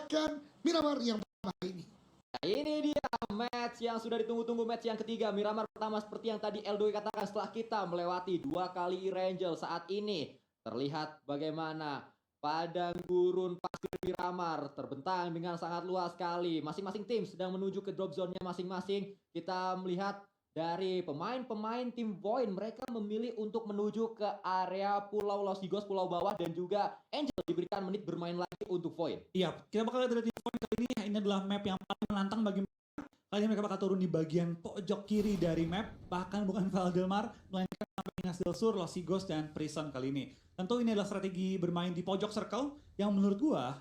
mengalahkan Miramar yang pertama ini. Nah, ini dia match yang sudah ditunggu-tunggu, match yang ketiga. Miramar pertama seperti yang tadi Eldoy katakan, setelah kita melewati 2 kali Erangel, saat ini terlihat bagaimana padang gurun pasir Miramar terbentang dengan sangat luas sekali. Masing-masing tim sedang menuju ke drop zone-nya masing-masing. Kita melihat dari pemain-pemain tim Void, mereka memilih untuk menuju ke area Pulau Los Higos, Pulau Bawah, dan juga Angel diberikan menit bermain lagi untuk Void. Iya, kita bakal lihat dari tim Void kali ini. Ini adalah map yang paling menantang bagi mereka. Kali ini mereka bakal turun di bagian pojok kiri dari map, bahkan bukan Valdemar, melainkan sampai Minas del Sur, Los Higos, dan Prison kali ini. Tentu ini adalah strategi bermain di pojok circle yang menurut gua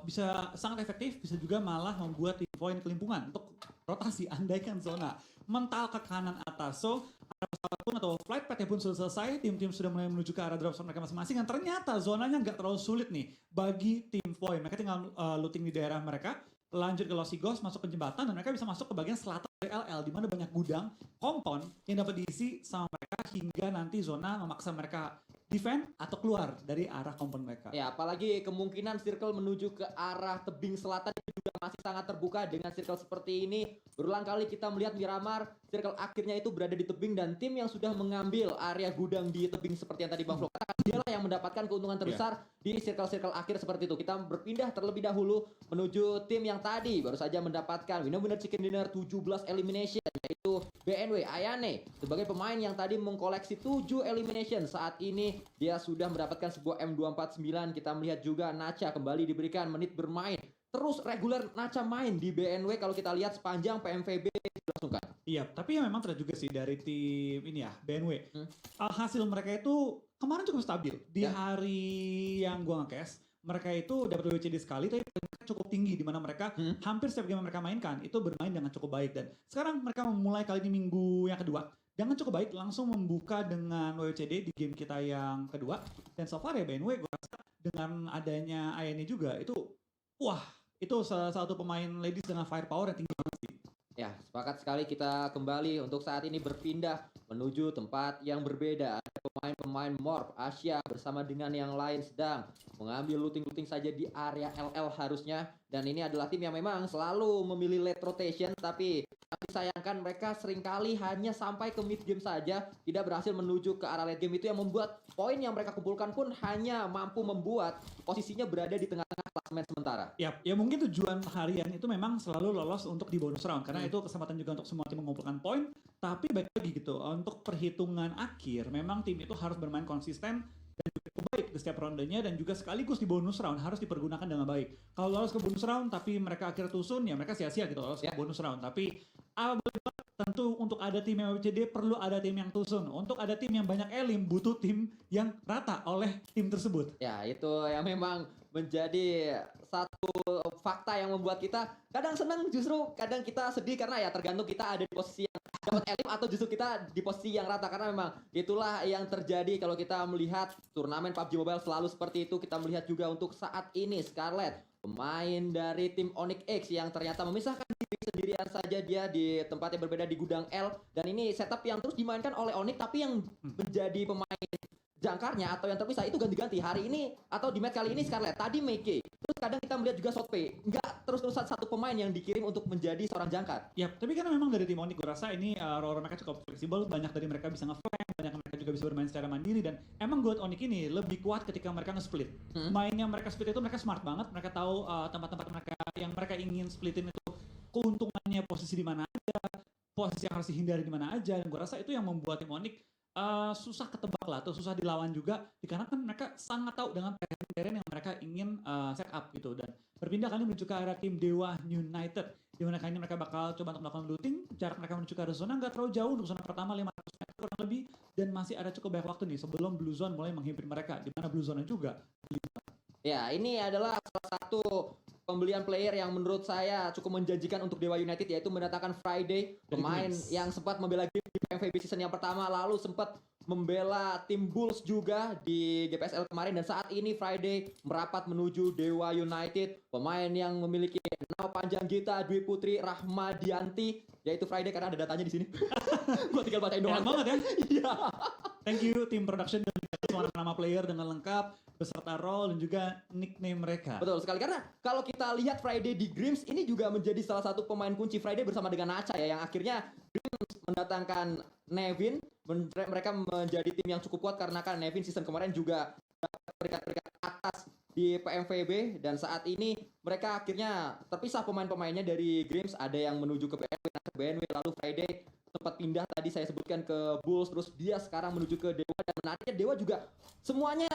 bisa sangat efektif, bisa juga malah membuat tim Void kelimpungan untuk rotasi, andaikan zona mental ke kanan atas. So, arah pesawat pun atau flight path pun sudah selesai, tim-tim sudah mulai menuju ke arah drop zone mereka masing-masing, dan ternyata zonanya nggak terlalu sulit nih bagi tim Void. Mereka tinggal looting di daerah mereka, lanjut ke Los Higos, masuk ke jembatan, dan mereka bisa masuk ke bagian selatan dari LL, di mana banyak gudang, kompon yang dapat diisi sama mereka hingga nanti zona memaksa mereka defend atau keluar dari arah kompon mereka. Ya, apalagi kemungkinan circle menuju ke arah tebing selatan itu juga masih sangat terbuka dengan circle seperti ini. Berulang kali kita melihat Miramar, circle akhirnya itu berada di tebing, dan tim yang sudah mengambil area gudang di tebing seperti yang tadi Bang Flo katakan, dialah yang mendapatkan keuntungan terbesar di circle-circle akhir seperti itu. Kita berpindah terlebih dahulu menuju tim yang tadi baru saja mendapatkan winner chicken dinner 17 elimination, yaitu BNW Ayane sebagai pemain yang tadi mengkoleksi 7 elimination. Saat ini dia sudah mendapatkan sebuah M249. Kita melihat juga Nacha kembali diberikan menit bermain. Terus reguler Nacha main di BNW kalau kita lihat sepanjang PMVB dilangsungkan. Iya, tapi ya memang terlihat juga sih dari tim ini ya, BNW. Hasil mereka itu kemarin cukup stabil. Di hari yang gua nge-cast, mereka itu dapat WCD sekali, tapi mereka cukup tinggi, di mana mereka hampir setiap game mereka mainkan itu bermain dengan cukup baik. Dan sekarang mereka memulai kali ini minggu yang kedua dengan cukup baik, langsung membuka dengan WCD di game kita yang kedua. Dan so far ya BNW, gue rasa dengan adanya Ayane juga itu, wah, itu salah satu pemain ladies dengan firepower yang tinggi banget sih. Ya, sepakat sekali. Kita kembali untuk saat ini berpindah menuju tempat yang berbeda. Ada pemain-pemain Morph Asia bersama dengan yang lain sedang mengambil looting-looting saja di area LL harusnya. Dan ini adalah tim yang memang selalu memilih late rotation, tapi disayangkan mereka seringkali hanya sampai ke mid game saja, tidak berhasil menuju ke arah late game. Itu yang membuat poin yang mereka kumpulkan pun hanya mampu membuat posisinya berada di tengah-tengah klasemen sementara. Ya mungkin tujuan harian itu memang selalu lolos untuk di bonus round, karena itu kesempatan juga untuk semua tim mengumpulkan poin. Tapi baik lagi gitu, untuk perhitungan akhir memang tim itu harus bermain konsisten dan juga baik di setiap rondenya, dan juga sekaligus di bonus round harus dipergunakan dengan baik. Kalau lolos ke bonus round tapi mereka akhirnya tusun, ya mereka sia-sia gitu lolos ke bonus round. Tapi tentu untuk ada tim yang WCD perlu ada tim yang tusun. Untuk ada tim yang banyak elim butuh tim yang rata oleh tim tersebut. Ya, itu yang memang menjadi satu fakta yang membuat kita kadang senang, justru kadang kita sedih, karena ya tergantung kita ada di posisi yang dapat elim atau justru kita di posisi yang rata, karena memang itulah yang terjadi kalau kita melihat turnamen PUBG Mobile selalu seperti itu. Kita melihat juga untuk saat ini Scarlet, pemain dari tim Onyx X yang ternyata memisahkan diri sendirian saja dia di tempat yang berbeda di gudang L, dan ini setup yang terus dimainkan oleh Onyx, tapi yang menjadi pemain jangkarnya atau yang terpisah itu ganti-ganti. Hari ini atau di match kali ini Scarlet, tadi Meike. Terus kadang kita melihat juga Shotpay. Enggak terus-terusan satu pemain yang dikirim untuk menjadi seorang jangkar. Ya, tapi karena memang dari tim Onyx gue rasa ini role mereka cukup fleksibel. Banyak dari mereka bisa nge-flank, banyak mereka juga bisa bermain secara mandiri. Dan emang gue Onyx ini lebih kuat ketika mereka nge-split. Main yang mereka split itu mereka smart banget. Mereka tahu tempat-tempat mereka yang mereka ingin splitin itu keuntungannya posisi di mana aja, posisi yang harus dihindari di mana aja. Dan gue rasa itu yang membuat tim Onyx susah ketebak lah, atau susah dilawan juga, dikarenakan mereka sangat tahu dengan pilihan yang mereka ingin set up gitu. Dan berpindah kali menuju ke arah tim Dewa United, di mana kali ini mereka bakal coba untuk melakukan looting. Jarak mereka menuju ke arah zona nggak terlalu jauh, untuk zona pertama 500 meter kurang lebih, dan masih ada cukup banyak waktu nih sebelum Blue Zone mulai menghimpit mereka, di mana Blue Zone juga. Ya, ini adalah salah satu pembelian player yang menurut saya cukup menjanjikan untuk Dewa United, yaitu mendatangkan Friday, pemain yang sempat membela game di PMVB season yang pertama, lalu sempat membela tim Bulls juga di GPSL kemarin, dan saat ini Friday merapat menuju Dewa United, pemain yang memiliki nama panjang Gita Dwi Putri Rahmadianti, yaitu Friday karena ada datanya di sini. Gua tinggal bacain doang banget ya. Iya. Thank you tim production dan juga semua nama player dengan lengkap beserta role dan juga nickname mereka. Betul sekali, karena kalau kita lihat Friday di Grims ini juga menjadi salah satu pemain kunci Friday bersama dengan Nacha ya, yang akhirnya Grims mendatangkan Nevin. Mereka menjadi tim yang cukup kuat karena kan Nevin season kemarin juga dapat peringkat-peringkat atas di PMVB, dan saat ini mereka akhirnya terpisah pemain-pemainnya dari Grims. Ada yang menuju ke BNW, lalu Friday tempat pindah tadi saya sebutkan ke Bulls, terus dia sekarang menuju ke Dewa, dan menariknya Dewa juga semuanya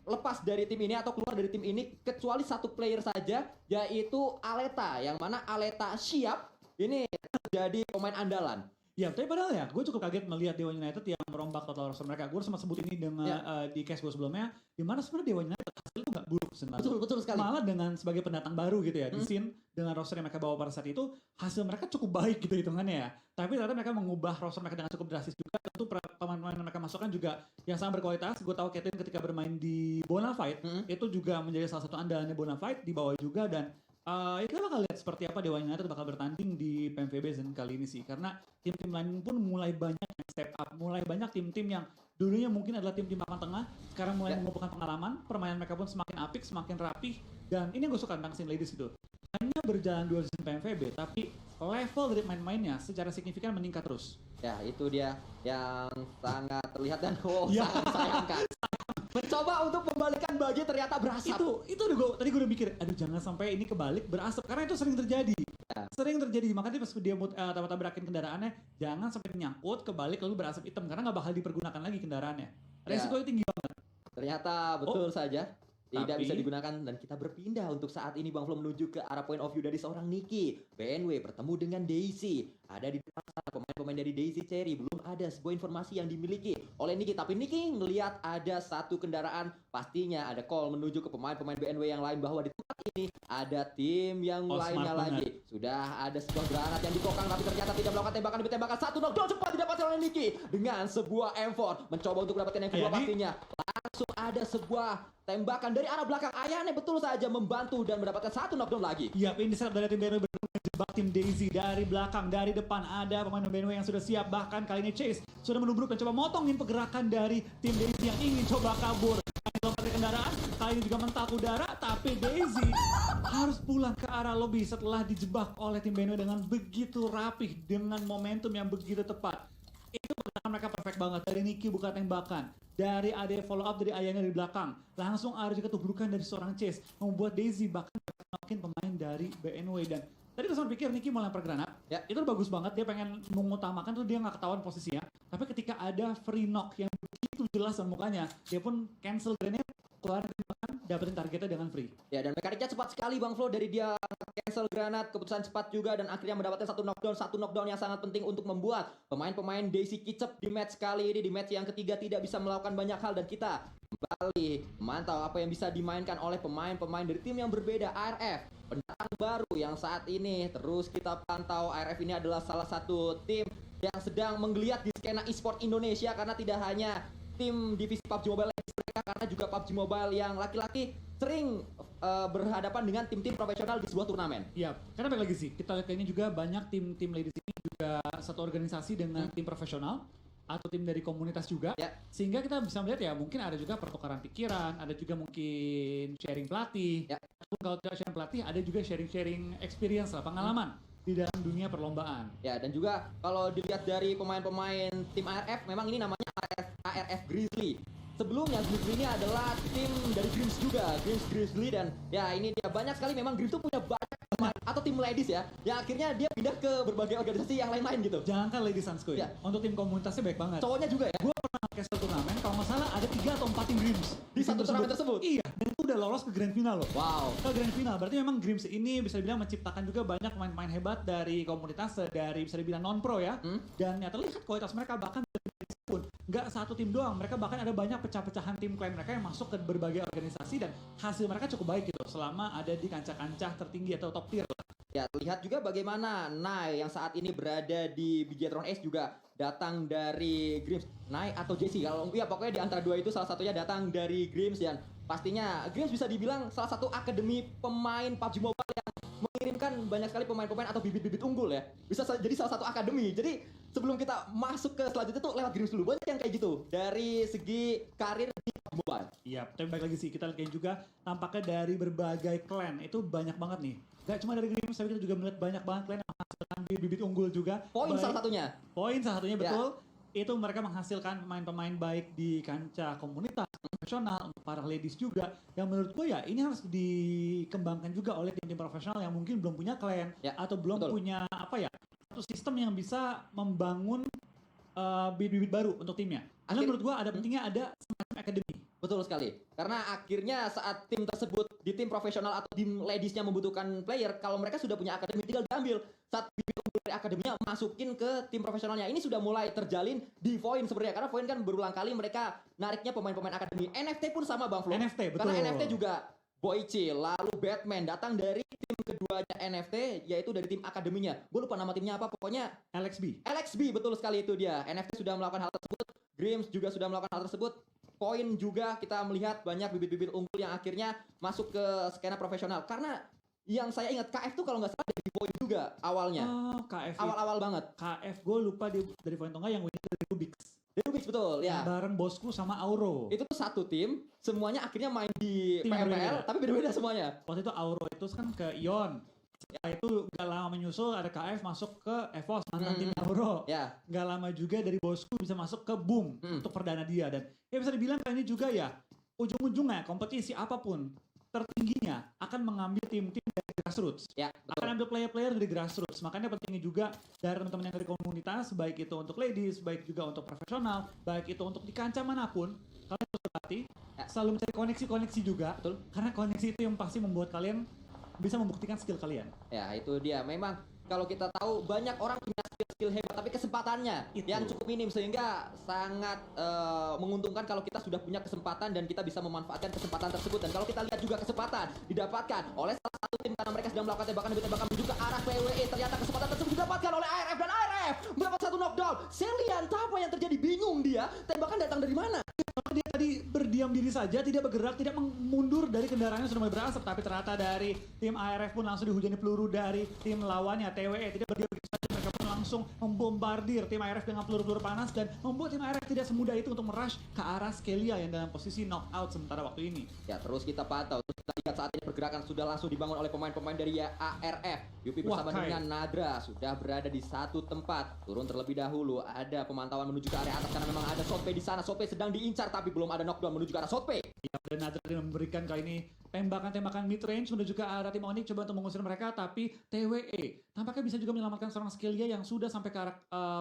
lepas dari tim ini atau keluar dari tim ini kecuali satu player saja, yaitu Aleta, yang mana Aleta siap ini jadi pemain andalan. Ya, tapi padahal ya, gue cukup kaget melihat Dewa United yang merombak total roster mereka. Gue sempat sebut ini dengan di case gue sebelumnya, di mana sebenarnya Dewa United hasilnya nggak buruk sebenarnya. Betul sekali. Malah dengan sebagai pendatang baru gitu ya, di scene dengan roster yang mereka bawa pada saat itu, hasil mereka cukup baik gitu hitungannya ya. Tapi ternyata mereka mengubah roster mereka dengan cukup drastis juga. Tentu pemain-pemain yang mereka masukkan juga yang sangat berkualitas. Gue tahu Caitlyn ketika bermain di Bonafide itu juga menjadi salah satu andalannya Bonafide, di bawah juga. Dan ya kita bakal lihat seperti apa Dewa United bakal bertanding di PMVB season kali ini sih. Karena tim-tim lain pun mulai banyak yang step up. Mulai banyak tim-tim yang dulunya mungkin adalah tim-tim papan tengah, sekarang mulai mengumpulkan pengalaman. Permainan mereka pun semakin apik, semakin rapih. Dan ini yang gue suka tentang Sin Ladies gitu. Hanya berjalan 2 season PMVB, tapi level dari main-mainnya secara signifikan meningkat terus. Ya, itu dia yang sangat terlihat dan sangat sayangkan. Mencoba untuk membalikan bagi ternyata berasap. Itu udah tadi gue udah mikir, aduh jangan sampai ini kebalik berasap, karena itu sering terjadi. Sering terjadi, makanya pas dia tabrakin kendaraannya, jangan sampai nyangkut kebalik lalu berasap hitam, karena nggak bakal dipergunakan lagi kendaraannya. Resikonya tinggi banget. Ternyata betul saja tidak Tapi bisa digunakan, dan kita berpindah untuk saat ini Bang Flo menuju ke arah point of view dari seorang Niki. BNW bertemu dengan Daisy. Ada di depan sana pemain-pemain dari Daisy Cherry. Belum ada sebuah informasi yang dimiliki oleh Niki, tapi Niki melihat ada satu kendaraan, pastinya ada call menuju ke pemain-pemain BNW yang lain bahwa di tempat ini ada tim yang lainnya lagi. Sudah ada sebuah granat yang dikokang, tapi ternyata tidak melakukan tembakan demi tembakan. Satu knockdown cepat didapatkan oleh Niki dengan sebuah M4 mencoba untuk mendapatkan yang kedua. Pastinya langsung ada sebuah tembakan dari arah belakang. Ayane betul saja membantu dan mendapatkan satu knockdown lagi. Iya, ini diserap dari tim BNW menjebak tim Daisy dari belakang, dari depan ada pemain BNW yang sudah siap. Bahkan kali ini Chase sudah menubruk dan coba motongin pergerakan dari tim Daisy yang ingin coba kabur. Lompat dari kendaraan, kali ini juga mentak udara, tapi Daisy harus pulang ke arah lobby setelah dijebak oleh tim BNW dengan begitu rapih, dengan momentum yang begitu tepat. Itu pergerakan mereka perfect banget. Dari Niki buka tembakan, dari AD follow up dari Ayana dari belakang, langsung ada juga tubrukan dari seorang Chase, membuat Daisy bahkan makin pemain dari BNW. Dan tadi gue sempat pikir Niki mau lempar granat, itu bagus banget, dia pengen mengutamakan tuh dia nggak ketahuan posisinya. Tapi ketika ada free knock yang begitu jelas sama mukanya, dia pun cancel granat, keluar tembakan, dapetin targetnya dengan free. Ya, dan mekaniknya cepat sekali Bang Flo, dari dia cancel granat, keputusan cepat juga, dan akhirnya mendapatkan satu knockdown yang sangat penting untuk membuat pemain-pemain Daisy kicep di match kali ini. Di match yang ketiga tidak bisa melakukan banyak hal, dan kita kembali memantau apa yang bisa dimainkan oleh pemain-pemain dari tim yang berbeda. ARF, pendatang baru yang saat ini terus kita pantau. ARF ini adalah salah satu tim yang sedang menggeliat di skena e-sport Indonesia, karena tidak hanya tim divisi PUBG Mobile mereka, karena juga PUBG Mobile yang laki-laki sering berhadapan dengan tim-tim profesional di sebuah turnamen. Iya, karena balik lagi sih, kita lihat kayaknya juga banyak tim-tim ladies ini juga satu organisasi dengan tim profesional atau tim dari komunitas juga, sehingga kita bisa melihat ya mungkin ada juga pertukaran pikiran, ada juga mungkin sharing pelatih, kalau tidak sharing pelatih ada juga sharing experience lah, pengalaman di dalam dunia perlombaan. Ya, dan juga kalau dilihat dari pemain-pemain tim ARF, memang ini namanya ARF Grizzly. Sebelumnya Grizzly ini adalah tim dari Grims juga, Grims Grizzly, dan ya ini dia banyak sekali memang Grims tuh punya banyak teman atau tim ladies ya, yang akhirnya dia pindah ke berbagai organisasi yang lain-lain gitu. Jangan kan ladies Sanskoy, untuk tim komunitasnya baik banget. Cowoknya juga ya. Gue pernah pakai satu turnamen, kalau nggak salah ada 3 atau 4 tim Grims di satu turnamen tersebut. Iya, dan itu udah lolos ke grand final loh. Wow. Ke grand final, berarti memang Grims ini bisa dibilang menciptakan juga banyak pemain-pemain hebat dari komunitas, dari bisa dibilang non-pro ya. Dan ya terlihat kualitas mereka, bahkan pun nggak satu tim doang, mereka bahkan ada banyak pecah-pecahan tim klien mereka yang masuk ke berbagai organisasi, dan hasil mereka cukup baik gitu selama ada di kancah-kancah tertinggi atau top tier. Ya, lihat juga bagaimana Nai yang saat ini berada di Bigetron Ace juga datang dari Grims. Nai atau Jesse, kalau ya pokoknya di antara dua itu salah satunya datang dari Grims, dan pastinya Grims bisa dibilang salah satu akademi pemain PUBG Mobile yang mengirimkan kan banyak sekali pemain-pemain atau bibit-bibit unggul ya. Bisa jadi salah satu akademi. Jadi sebelum kita masuk ke selanjutnya tuh lewat Grims dulu. Banyak yang kayak gitu dari segi karir di mobile. Iya, tapi balik lagi sih kita lihat juga tampaknya dari berbagai clan itu banyak banget nih. Gak cuma dari Grims, tapi kita juga melihat banyak banget clan yang menghasilkan bibit unggul juga. Poin salah satunya. Poin salah satunya Ya. betul. Itu mereka menghasilkan pemain-pemain baik di kancah komunitas, profesional, untuk para ladies juga. Yang menurut gue ya ini harus dikembangkan juga oleh tim-tim profesional yang mungkin belum punya clan Ya, atau belum betul. punya satu sistem yang bisa membangun bibit-bibit baru untuk timnya. Karena menurut gue ada pentingnya ada semacam akademi. Betul sekali. Karena akhirnya saat tim tersebut di tim profesional atau tim ladiesnya membutuhkan player, kalau mereka sudah punya akademi tinggal diambil. Saat bibit unggul dari akademinya masukin ke tim profesionalnya. Ini sudah mulai terjalin di Voin sebenarnya. Karena Voin kan berulang kali mereka nariknya pemain-pemain akademi. NFT pun sama Bang Flo. NFT, betul. Karena NFT juga Boichi, lalu Batman datang dari tim keduanya NFT, yaitu dari tim akademinya. Gue lupa nama timnya apa, pokoknya LXB. LXB, betul sekali itu dia. NFT sudah melakukan hal tersebut, Grims juga sudah melakukan hal tersebut. Poin juga kita melihat banyak bibit-bibit unggul yang akhirnya masuk ke skena profesional. Karena yang saya ingat KF tuh kalau nggak salah dari Poin juga awalnya. Oh, KF. Awal-awal banget. KF gue lupa dari Voin Tongga yang winning dari Rubix. Rubix betul, ya. Bareng bosku sama Auro. Itu tuh satu tim, semuanya akhirnya main di Tim yang PRPL, berbeda. tapi beda-beda semuanya. Waktu itu Auro itu kan ke Ion. Setelah itu gak lama menyusul ada KF masuk ke EVOS mantan tim Auro. Ya, Gak lama juga dari bosku bisa masuk ke Boom untuk perdana dia. Dan ya bisa dibilang kali ini juga ya ujung-ujungnya kompetisi apapun tertingginya akan mengambil tim-tim dari grassroots. ya, betul. Akan ambil player-player dari grassroots. Makanya pentingnya juga dari teman-teman yang dari komunitas, baik itu untuk ladies, baik juga untuk profesional, baik itu untuk di kancah manapun, kalian harus berlatih, Ya. selalu mencari koneksi-koneksi juga. Betul. Karena koneksi itu yang pasti membuat kalian bisa membuktikan skill kalian. Ya, itu dia. Memang kalau kita tahu banyak orang punya skill hebat tapi kesempatannya Itu. yang cukup minim sehingga sangat menguntungkan kalau kita sudah punya kesempatan dan kita bisa memanfaatkan kesempatan tersebut. Dan kalau kita lihat juga kesempatan didapatkan oleh salah satu tim karena mereka sedang melakukan tembakan demi tembakan menuju ke arah PWE, ternyata kesempatan tersebut didapatkan oleh ARF dan ARF mendapat satu knockdown. Selian, apa yang terjadi? Bingung dia. Tembakan datang dari mana? Dia tadi berdiam diri saja, tidak bergerak, tidak mundur dari kendaraannya sudah mulai berasap. Tapi ternyata dari tim ARF pun langsung dihujani peluru dari tim lawannya, TWE. Tidak berdiam diri saja, mereka pun langsung membombardir tim ARF dengan peluru-peluru panas dan membuat tim ARF tidak semudah itu untuk merush ke arah Skelia yang dalam posisi knockout sementara waktu ini. Ya, terus kita pantau. Terus kita lihat saat ini pergerakan sudah langsung dibangun oleh pemain-pemain dari ARF. Yupi bersama Wah, Kai. dengan Nadra sudah berada di satu tempat. Turun terlebih dahulu. Ada pemantauan menuju ke area atas karena memang ada Sope di sana. Sope sedang diincar tapi belum ada knockdown menuju ke arah Sope. Ya, dan Nadra memberikan kali ini tembakan-tembakan mid range menuju ke arah tim Onyx coba untuk mengusir mereka, tapi TWE tampaknya bisa juga menyelamatkan seorang Skelia yang sudah sampai ke arah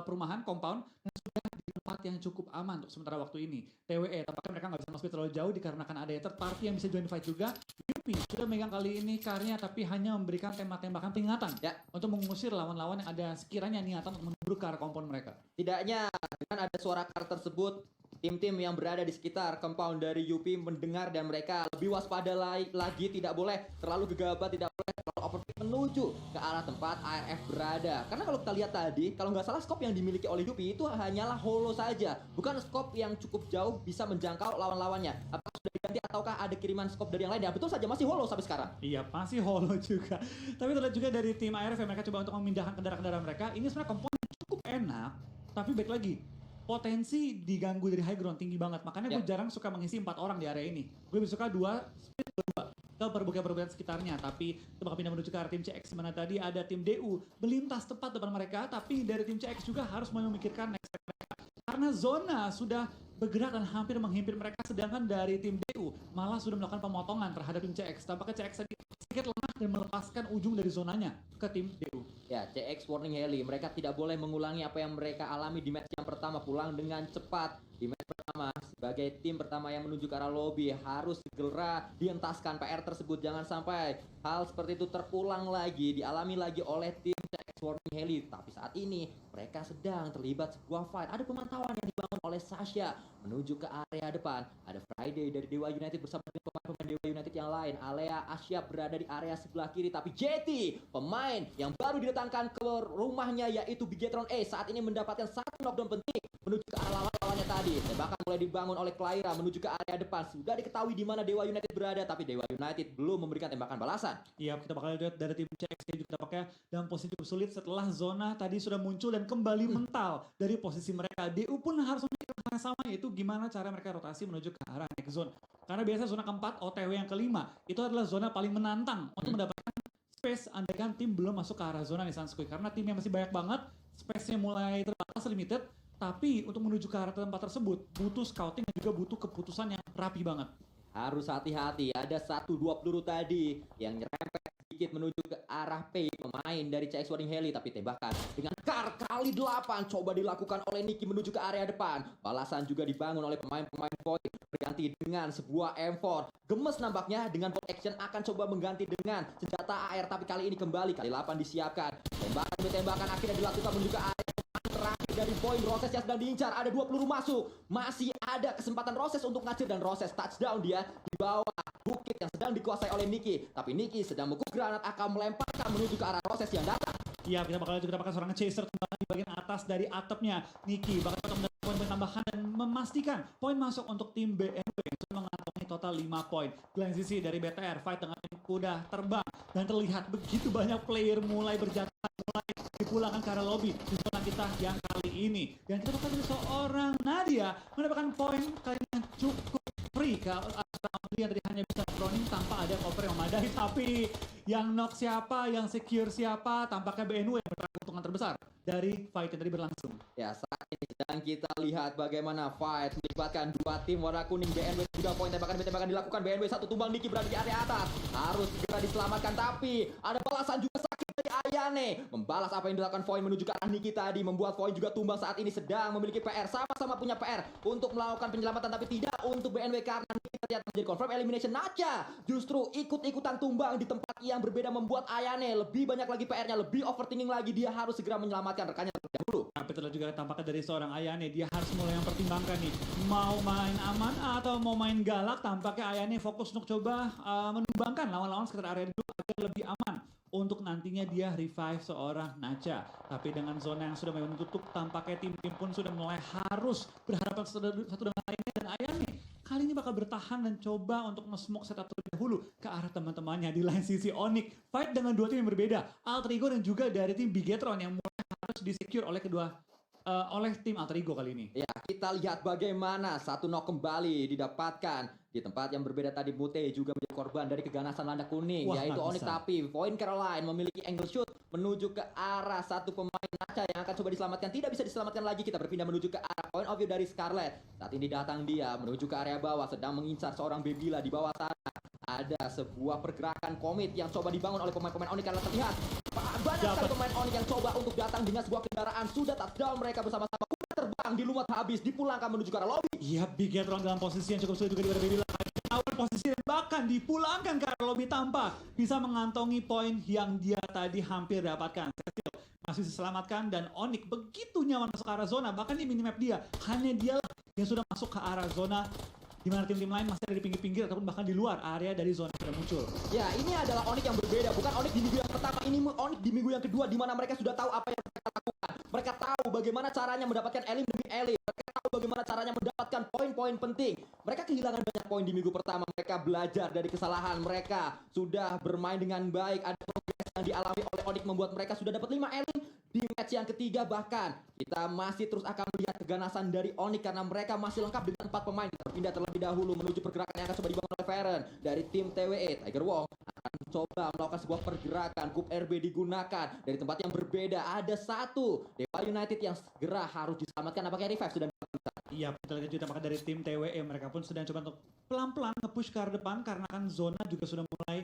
perumahan compound dan sudah di tempat yang cukup aman untuk sementara waktu ini. TWE tampaknya mereka nggak bisa masuk terlalu jauh dikarenakan ada third party yang bisa join fight juga. Yupi sudah megang kali ini karnya tapi hanya memberikan tembak-tembakan peringatan Ya. untuk mengusir lawan-lawan yang ada sekiranya niatan untuk menubruk ke arah compound mereka. Tidaknya dengan ada suara kar tersebut, tim-tim yang berada di sekitar compound dari Yupi mendengar dan mereka lebih waspada lagi, tidak boleh terlalu gegabah, tidak boleh terlalu overfit menuju ke arah tempat ARF berada. Karena kalau kita lihat tadi, kalau nggak salah scope yang dimiliki oleh Yupi itu hanyalah holo saja, bukan scope yang cukup jauh bisa menjangkau lawan-lawannya. Apakah sudah diganti ataukah ada kiriman scope dari yang lain? Ya betul saja masih holo sampai sekarang. Iya, masih holo juga. Tapi terlihat juga dari tim ARF yang mereka coba untuk memindahkan kendaraan-kendaraan mereka. Ini sebenarnya komponen cukup enak, tapi baik lagi. Potensi diganggu dari high ground tinggi banget. Makanya gue jarang suka mengisi 4 orang di area ini. Gue lebih suka 2 split 2 ke perbukitan sekitarnya. Tapi kita bakal pindah menuju ke arah tim CX mana tadi ada tim DU melintas tepat depan mereka. Tapi dari tim CX juga harus memikirkan next step mereka. Karena zona sudah bergerak dan hampir menghimpit mereka. Sedangkan dari tim DU malah sudah melakukan pemotongan terhadap tim CX. Tampaknya CX tadi sedikit lemah dan melepaskan ujung dari zonanya ke tim DU. Ya, CX warning Heli, mereka tidak boleh mengulangi apa yang mereka alami di match yang pertama, pulang dengan cepat. Di match pertama, sebagai tim pertama yang menuju ke arah lobby, harus segera dientaskan PR tersebut. Jangan sampai hal seperti itu terulang lagi, dialami lagi oleh tim CX warning Heli. Tapi saat ini, mereka sedang terlibat sebuah fight. Ada pemantauan yang dibangun oleh Sasha menuju ke area depan. Ada Friday dari Dewa United bersama dengan pemain-pemain Dewa United yang lain. Alea Asyap berada di area sebelah kiri, tapi Jetty, pemain yang baru didatangkan ke rumahnya yaitu Bigetron A, saat ini mendapatkan satu knockdown penting menuju ke arah lawan lawannya tadi. Tembakan mulai dibangun oleh Claira menuju ke area depan. Sudah diketahui di mana Dewa United berada, tapi Dewa United belum memberikan tembakan balasan. Iya, kita bakal lihat dari tim CXG juga tampaknya dalam posisi cukup sulit setelah zona tadi sudah muncul dan kembali mental dari posisi mereka. DU pun harus memikirkan hal yang sama, yaitu gimana cara mereka rotasi menuju ke arah next zone. Karena biasa zona keempat, OTW yang kelima, itu adalah zona paling menantang untuk mendapatkan space andaikan tim belum masuk ke arah zona Nissan Squid. Karena timnya masih banyak banget, space-nya mulai terbatas, limited, tapi untuk menuju ke arah tempat tersebut butuh scouting dan juga butuh keputusan yang rapi banget. Harus hati-hati, ada 1-2 peluru tadi yang nyerempet sedikit menuju ke arah P pemain dari CX Warning Heli, tapi tembakan dengan kar kali 8 coba dilakukan oleh Nicky menuju ke area depan. Balasan juga dibangun oleh pemain-pemain Void berganti dengan sebuah M4. Gemes nampaknya dengan bolt action akan coba mengganti dengan senjata AR, tapi kali ini kembali kali 8 disiapkan. Tembakan demi tembakan akhirnya dilakukan menuju ke area terakhir dari poin. Roses yang sedang diincar, ada 2 peluru masuk, masih ada kesempatan Roses untuk ngacir dan Roses touchdown dia di bawah bukit yang sedang dikuasai oleh Nicky, tapi Nicky sedang mengkuk granat akan melemparkan menuju ke arah Roses yang datang. Iya, kita bakal juga dapatkan seorang chaser tembakan di bagian atas dari atapnya. Nicky bakal mendapatkan poin-poin tambahan dan memastikan poin masuk untuk tim BNW yang sudah mengantongi total 5 poin. Glenn Sisi dari BTR fight dengan kuda terbang dan terlihat begitu banyak player mulai berjatuhan, mulai dipulangkan ke arah lobby di zona kita yang kali ini. Dan kita bakal dari seorang Nadia mendapatkan poin kali ini yang cukup free ke yang tadi hanya bisa running tanpa ada cover yang memadai, tapi yang knock siapa, yang secure siapa, tampaknya BNW yang mendapat keuntungan terbesar dari fight yang tadi berlangsung. Ya, saat ini sedang kita lihat bagaimana fight melibatkan 2 tim warna kuning. BNW juga poin tembakan dilakukan. BNW 1 tumbang, Nicky berada di area atas, harus segera diselamatkan, tapi ada balasan juga sakit dari Ayane. Membalas apa yang dilakukan Void menuju ke arah Nicky tadi, membuat Void juga tumbang. Saat ini sedang memiliki PR, sama-sama punya PR untuk melakukan penyelamatan, tapi tidak untuk BNW karena Nicky terlihat menjadi confirm elimination. Nacha justru ikut-ikutan tumbang di tempat yang berbeda, membuat Ayane lebih banyak lagi PR-nya, lebih overthinking lagi. Dia harus segera menyelamatkan rekannya terlebih dahulu. Tapi terlihat juga tampaknya dari seorang Ayane, dia harus mulai mempertimbangkan nih, mau main aman atau mau main galak. Tampaknya Ayane fokus untuk coba menumbangkan lawan-lawan sekitar area dulu agar lebih aman untuk nantinya dia revive seorang Nacha. Tapi dengan zona yang sudah mulai menutup, tampaknya tim-tim pun sudah mulai harus berhadapan satu dengan lainnya, dan Ayane kali ini bakal bertahan dan coba untuk nge-smoke setup terlebih dahulu ke arah teman-temannya di lain sisi. Onyx fight dengan 2 tim yang berbeda, Alter Ego dan juga dari tim Bigetron yang mulai harus disecure oleh oleh tim Alter Ego kali ini. Ya, kita lihat bagaimana 1 knock kembali didapatkan di tempat yang berbeda tadi. Mute juga menjadi korban dari keganasan landa kuning. Wah, yaitu Onyx, bisa. tapi Void Caroline memiliki angle shoot menuju ke arah 1 pemain Nacha yang akan coba diselamatkan. Tidak bisa diselamatkan lagi. Kita berpindah menuju ke arah point of view dari Scarlet. Saat ini datang dia menuju ke area bawah, sedang mengincar seorang Bebila di bawah sana. Ada sebuah pergerakan komit yang coba dibangun oleh pemain-pemain Onyx karena terlihat banyak sekali pemain Onyx yang coba untuk datang dengan sebuah kendaraan. Sudah touchdown mereka bersama-sama. Kuda terbang dilumat habis, dipulangkan menuju ke arah lobby. Iya, Bigetron dalam posisi yang cukup sulit juga di Bebila. Awal posisi dan bahkan dipulangkan ke arah lobby tanpa bisa mengantongi poin yang dia tadi hampir dapatkan. Cecil masih diselamatkan dan Onyx begitu nyaman masuk ke arah zona. Bahkan di minimap dia, hanya dialah yang sudah masuk ke arah zona, di mana tim-tim lain masih ada di pinggir-pinggir ataupun bahkan di luar area dari zona yang sudah muncul. Ya, ini adalah Onyx yang berbeda. Bukan Onyx di minggu yang pertama, ini Onyx di minggu yang kedua, di mana mereka sudah tahu apa yang mereka lakukan. Mereka tahu bagaimana caranya mendapatkan elim demi elim. Mereka tahu bagaimana caranya mendapatkan poin-poin penting. Mereka kehilangan banyak poin di minggu pertama. Mereka belajar dari kesalahan. Mereka sudah bermain dengan baik. Ada progres yang dialami oleh Onyx membuat mereka sudah dapat 5 elim di match yang ketiga. Bahkan kita masih terus akan melihat keganasan dari Onyx karena mereka masih lengkap dengan 4 pemain. Kita berpindah terlebih dahulu menuju pergerakan yang akan coba dibangun oleh Feren dari tim TWE. Tiger Wong akan coba melakukan sebuah pergerakan. Kup RB digunakan dari tempat yang berbeda. Ada 1 Dewa United yang segera harus diselamatkan. Apakah revive sudah dilakukan? Iya, kita lihat juga tampaknya dari tim TWE, mereka pun sedang coba untuk pelan-pelan nge-push ke arah depan karena kan zona juga sudah mulai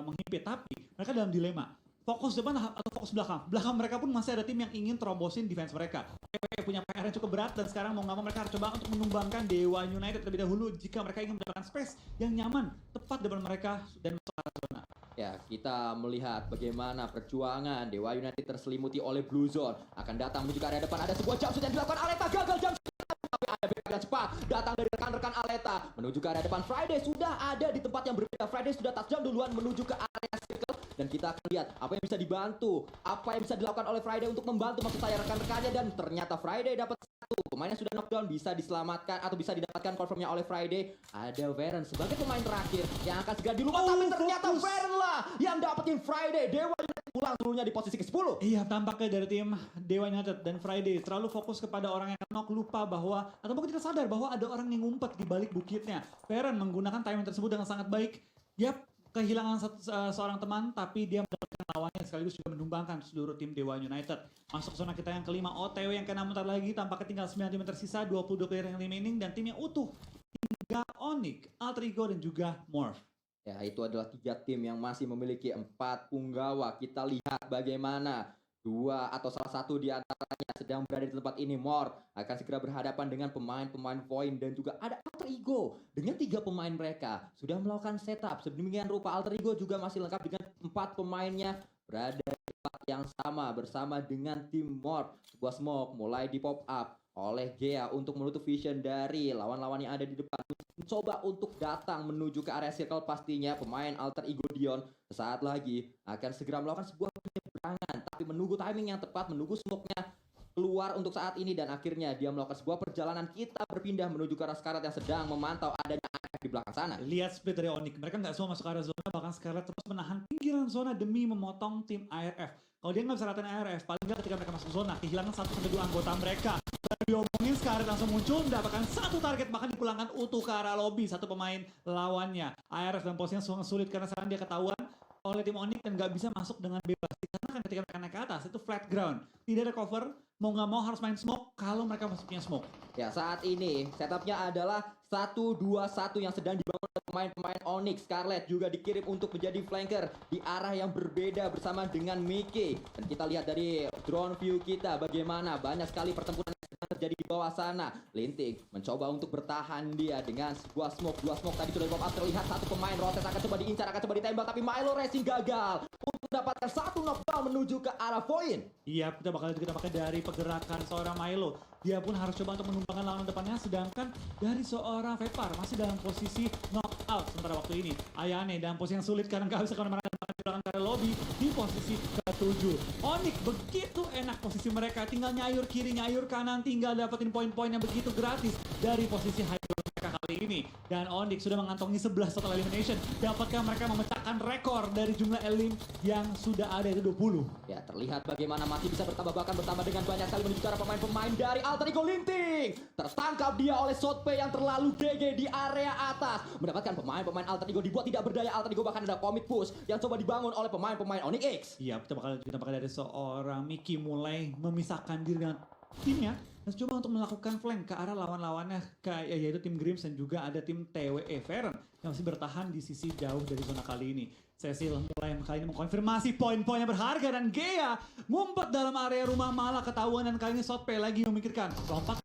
menghimpit. Tapi mereka dalam dilema, fokus depan atau fokus belakang. Belakang mereka pun masih ada tim yang ingin terombosin defense mereka. TWE punya PR yang cukup berat dan sekarang mau nggak mau mereka harus coba untuk menumbangkan Dewa United terlebih dahulu jika mereka ingin mendapatkan space yang nyaman tepat depan mereka dan masuk ke arah zona. Ya, kita melihat bagaimana perjuangan Dewa United terselimuti oleh Blue Zone. Akan datang menuju ke area depan. Ada sebuah jump shoot yang dilakukan Aleta, gagal jump shoot. Tapi ada backup yang cepat datang dari rekan-rekan Aleta menuju ke area depan. Friday sudah ada di tempat yang berbeda. Friday sudah touchdown duluan menuju ke area circle. Dan kita akan lihat apa yang bisa dibantu, apa yang bisa dilakukan oleh Friday untuk membantu maksud saya rekan-rekannya. Dan ternyata Friday dapat 1 pemain yang sudah knockdown bisa diselamatkan atau bisa didapatkan confirmnya oleh Friday. Ada Varen sebagai pemain terakhir yang akan segera dilumat, tapi ternyata fokus. Varen lah yang dapetin Friday. Dewa United pulang seluruhnya di posisi ke-10. Iya, tampaknya dari tim Dewa United dan Friday terlalu fokus kepada orang yang knock, lupa bahwa atau mungkin tidak sadar bahwa ada orang yang ngumpet di balik bukitnya. Varen menggunakan timing tersebut dengan sangat baik. Yap, kehilangan seorang teman, tapi dia mendapatkan lawannya sekaligus juga menumbangkan seluruh tim Dewa United. Masuk zona kita yang kelima, OTW yang ke-6 bentar lagi, tampaknya tinggal 9 tim yang tersisa, 22 player yang remaining, dan tim yang utuh. Hingga Onyx, Alter Ego, dan juga Morph. Ya, itu adalah 3 tim yang masih memiliki 4 punggawa. Kita lihat bagaimana 2 atau salah satu di antaranya sedang berada di tempat ini. Morph akan segera berhadapan dengan pemain-pemain Void dan juga ada Alter Ego. Dengan 3 pemain mereka sudah melakukan setup sedemikian rupa. Alter Ego juga masih lengkap dengan 4 pemainnya berada di tempat yang sama bersama dengan tim Morph. Sebuah smoke mulai di pop up oleh Gea untuk menutup vision dari lawan-lawan yang ada di depan. Mencoba untuk datang menuju ke area circle, pastinya pemain Alter Ego Dion sesaat lagi akan segera melakukan sebuah penyeberangan, tapi menunggu timing yang tepat, menunggu smoke-nya keluar untuk saat ini, dan akhirnya dia melakukan sebuah perjalanan. Kita berpindah menuju ke arah Scarlet yang sedang memantau adanya area di belakang sana. Lihat split dari Onyx, mereka nggak semua masuk ke area zona, bahkan Scarlet terus menahan pinggiran zona demi memotong tim ARF. Kalau dia nggak bisa ratain ARF, paling nggak ketika mereka masuk zona, kehilangan 1-2 anggota mereka. Baru diomongin, Scarlet langsung muncul, mendapatkan 1 target, bahkan dipulangkan utuh ke arah lobby 1 pemain lawannya. ARF dan posisinya sulit karena sekarang dia ketahuan oleh tim Onyx dan nggak bisa masuk dengan bebas. Karena kan ketika mereka naik ke atas, itu flat ground. Tidak ada cover, mau nggak mau harus main smoke kalau mereka masuknya smoke. Ya, saat ini setupnya adalah 1-2-1 yang sedang dibangun oleh pemain-pemain Onyx. Scarlet juga dikirim untuk menjadi flanker di arah yang berbeda bersama dengan Mickey. Dan kita lihat dari drone view kita bagaimana banyak sekali pertempuran yang sedang terjadi di bawah sana. Linting mencoba untuk bertahan dia dengan sebuah smoke. 2 smoke tadi sudah di pop up, terlihat 1 pemain Rotes akan coba diincar, akan coba ditembak, tapi Milo Racing gagal untuk mendapatkan 1 knockdown menuju ke arah Void. Iya, kita pakai dari pergerakan seorang Milo. Dia pun harus coba untuk menumbangkan lawan depannya, sedangkan dari seorang Vepar masih dalam posisi knockout sementara waktu ini. Ayane dalam posisi yang sulit karena nggak bisa kemana-mana di belakang karena lobby di posisi ke-7. Onyx begitu enak posisi mereka, tinggal nyayur kiri, nyayur kanan, tinggal dapetin poin-poin yang begitu gratis dari posisi high ground mereka kali ini. Dan Onyx sudah mengantongi 11 total elimination. Dapatkah mereka memecahkan rekor dari jumlah elim yang sudah ada itu 20? Ya, terlihat bagaimana masih bisa bertambah, bahkan bertambah dengan banyak sekali menuju ke arah pemain-pemain dari Alter Ego. Linting tertangkap dia oleh Shotpe yang terlalu GG di area atas. Mendapatkan pemain-pemain Alter Ego dibuat tidak berdaya. Alter Ego bahkan ada commit push yang coba dibangun oleh pemain-pemain Onyx X. Iya, kita bakal dari seorang Mickey mulai memisahkan diri dengan timnya dan coba untuk melakukan flank ke arah lawan-lawannya, yaitu tim Grims dan juga ada tim TWE Varen yang masih bertahan di sisi jauh dari zona kali ini. Cecil mulai kali ini mengkonfirmasi poin-poin yang berharga dan Gea ngumpet dalam area rumah, malah ketahuan, dan kali ini Shotpe lagi memikirkan lompat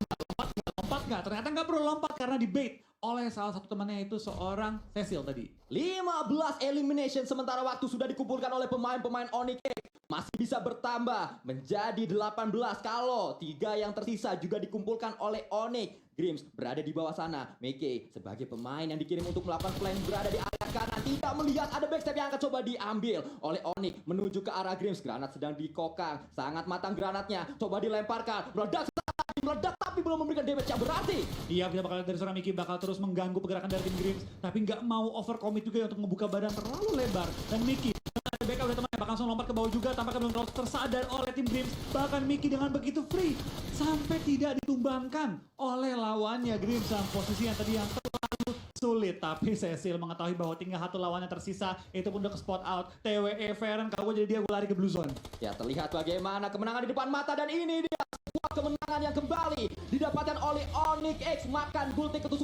nggak. Ternyata nggak perlu lompat karena di bait oleh salah satu temannya, itu seorang Cecil tadi. 15 elimination sementara waktu sudah dikumpulkan oleh pemain-pemain Onyx X. Masih bisa bertambah menjadi 18 kalau 3 yang tersisa juga dikumpulkan oleh Onyx. Grims berada di bawah sana. Mickey sebagai pemain yang dikirim untuk melakukan flank berada di area kanan, tidak melihat ada backstep yang akan coba diambil oleh Onyx menuju ke arah Grims. Granat sedang dikokang, sangat matang granatnya, coba dilemparkan, meledak tapi belum memberikan damage yang berarti. Iya, kita bakal dari seorang Mickey bakal terus mengganggu pergerakan dari tim Grims, tapi nggak mau overcommit juga untuk membuka badan terlalu lebar. Dan Mickey ada backup dari temannya, bakal langsung lompat ke bawah juga tampaknya belum terlalu tersadar oleh tim Grims. Bahkan Mickey dengan begitu free sampai tidak ditumbangkan oleh lawannya Grims dalam posisi yang tadi yang terlalu sulit. Tapi Cecil mengetahui bahwa tinggal 1 lawannya tersisa, itu pun udah ke spot out. TWE Varen, kalau gue jadi dia, gue lari ke blue zone. Ya, terlihat bagaimana kemenangan di depan mata, dan ini dia sebuah kemenangan yang kembali didapatkan oleh Onyx X. Makan gultik ketusuk